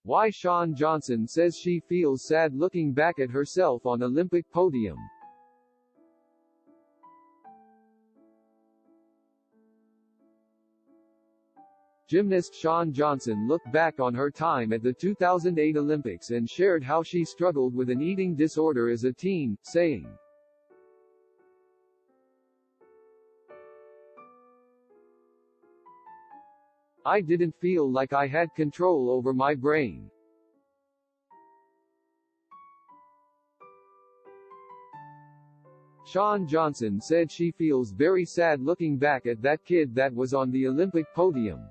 Why Shawn Johnson says she feels sad looking back at herself on Olympic podium. Gymnast Shawn Johnson looked back on her time at the 2008 Olympics and shared how she struggled with an eating disorder as a teen, saying, "I didn't feel like I had control over my brain. Shawn Johnson said she feels very sad looking back at that kid that was on the Olympic podium.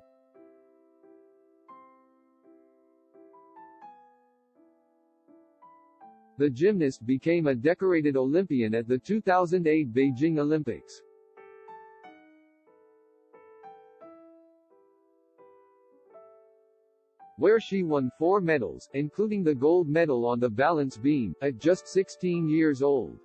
The gymnast became a decorated Olympian at the 2008 Beijing Olympics. Where she won 4 medals, including the gold medal on the balance beam, at just 16 years old.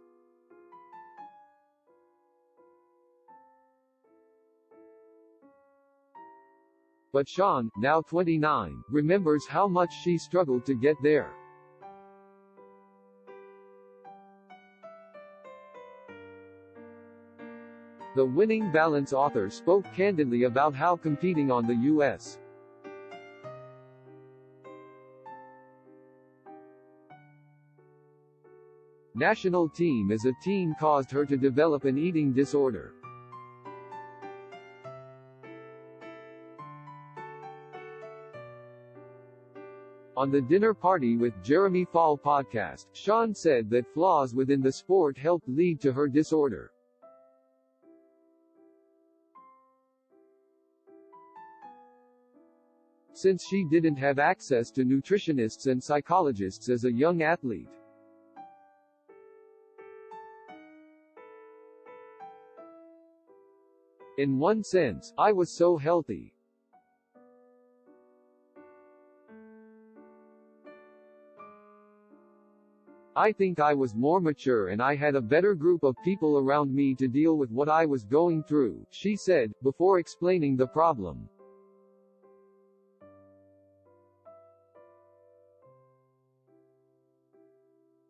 But Shawn, now 29, remembers how much she struggled to get there. The winning balance author spoke candidly about how competing on the U.S. national team as a teen caused her to develop an eating disorder. On the Dinner Party with Jeremy Fall podcast, Shawn said that flaws within the sport helped lead to her disorder. Since she didn't have access to nutritionists and psychologists as a young athlete. In one sense, I was so healthy. I think I was more mature and I had a better group of people around me to deal with what I was going through, she said, before explaining the problem.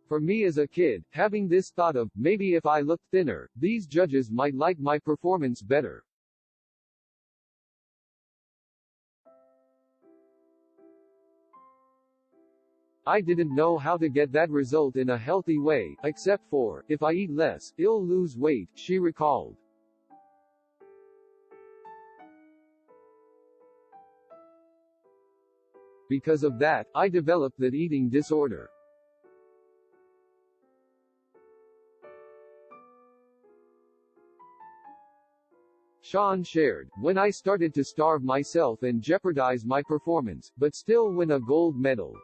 For me as a kid, having this thought of, maybe if I looked thinner, these judges might like my performance better. I didn't know how to get that result in a healthy way, except for, if I eat less, I'll lose weight, she recalled. Because of that, I developed that eating disorder. Shawn shared, when I started to starve myself and jeopardize my performance, but still win a gold medal.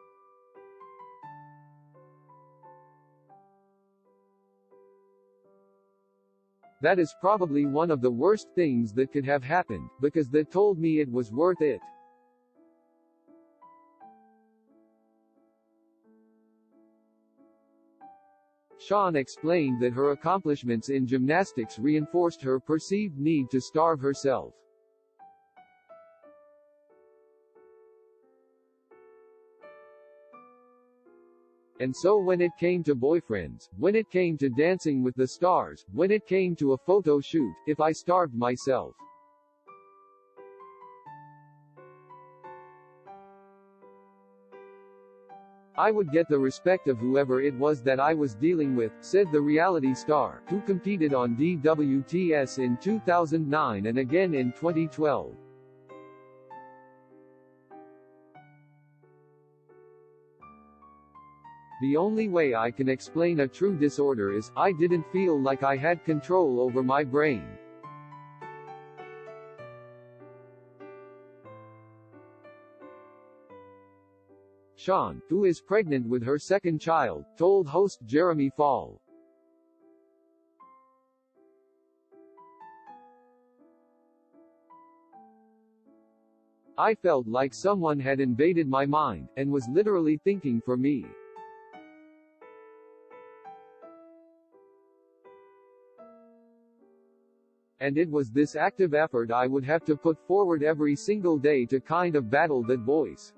That is probably one of the worst things that could have happened, because that told me it was worth it. Shawn explained that her accomplishments in gymnastics reinforced her perceived need to starve herself. And so when it came to boyfriends, when it came to dancing with the stars, when it came to a photo shoot, if I starved myself, I would get the respect of whoever it was that I was dealing with, said the reality star, who competed on DWTS in 2009 and again in 2012. The only way I can explain a true disorder is, I didn't feel like I had control over my brain. Shawn, who is pregnant with her second child, told host Jeremy Fall. I felt like someone had invaded my mind, and was literally thinking for me. And it was this active effort I would have to put forward every single day to kind of battle that voice.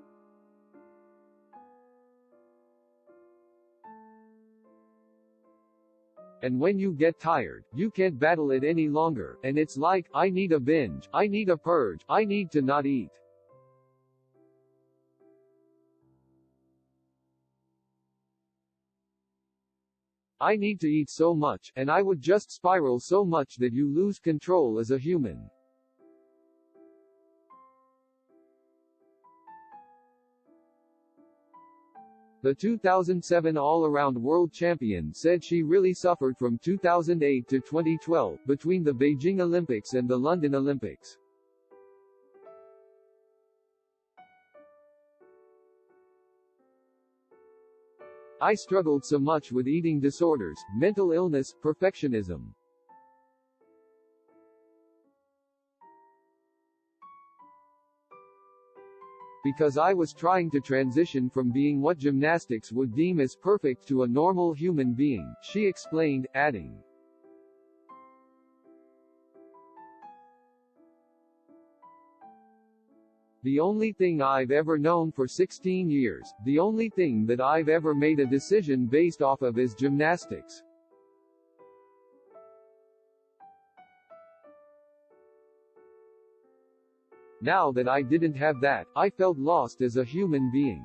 And when you get tired, you can't battle it any longer, and it's like, I need a binge, I need a purge, I need to not eat. I need to eat so much, and I would just spiral so much that you lose control as a human. The 2007 all-around world champion said she really suffered from 2008 to 2012, between the Beijing Olympics and the London Olympics. I struggled so much with eating disorders, mental illness, perfectionism. Because I was trying to transition from being what gymnastics would deem as perfect to a normal human being, she explained, adding, "The only thing I've ever known for 16 years, the only thing that I've ever made a decision based off of is gymnastics. Now that I didn't have that, I felt lost as a human being."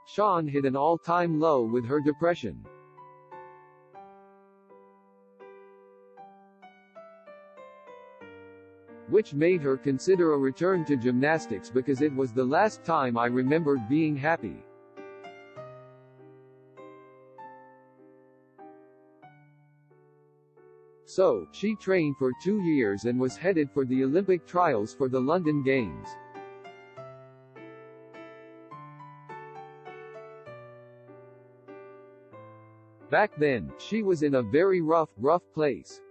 Shawn hit an all-time low with her depression. Which made her consider a return to gymnastics because it was the last time I remembered being happy. So, she trained for 2 years and was headed for the Olympic trials for the London Games. Back then, she was in a very rough place.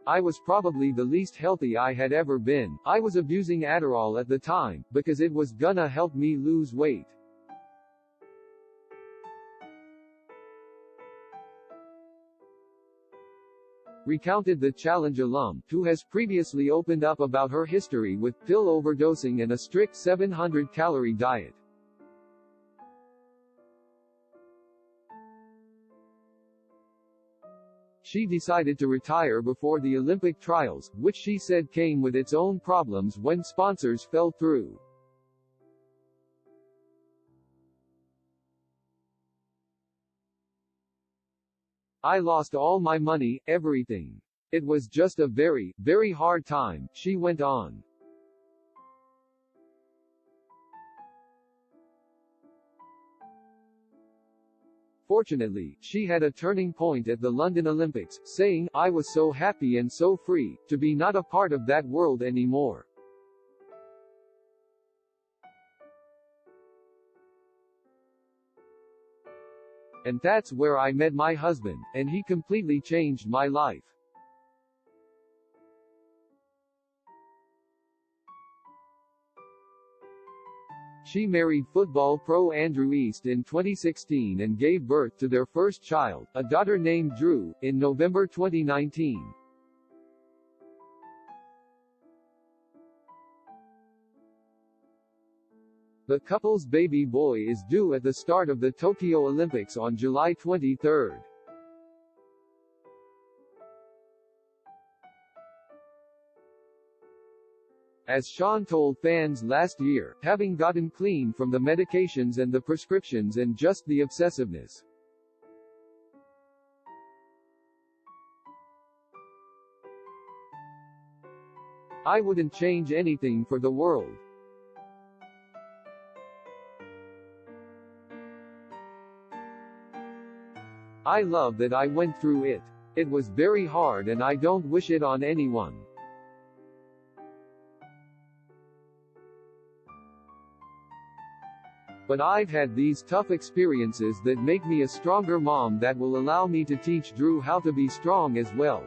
I was probably the least healthy I had ever been. I was abusing Adderall at the time, because it was gonna help me lose weight. Recounted the challenge alum, who has previously opened up about her history with pill overdosing and a strict 700-calorie diet. She decided to retire before the Olympic trials, which she said came with its own problems when sponsors fell through. I lost all my money, everything. It was just a very, very hard time, she went on. Fortunately, she had a turning point at the London Olympics, saying, "I was so happy and so free, to be not a part of that world anymore." And that's where I met my husband, and he completely changed my life. She married football pro Andrew East in 2016 and gave birth to their first child, a daughter named Drew, in November 2019. The couple's baby boy is due at the start of the Tokyo Olympics on July 23. As Shawn told fans last year, having gotten clean from the medications and the prescriptions and just the obsessiveness. I wouldn't change anything for the world. I love that I went through it. It was very hard and I don't wish it on anyone. But I've had these tough experiences that make me a stronger mom that will allow me to teach Drew how to be strong as well.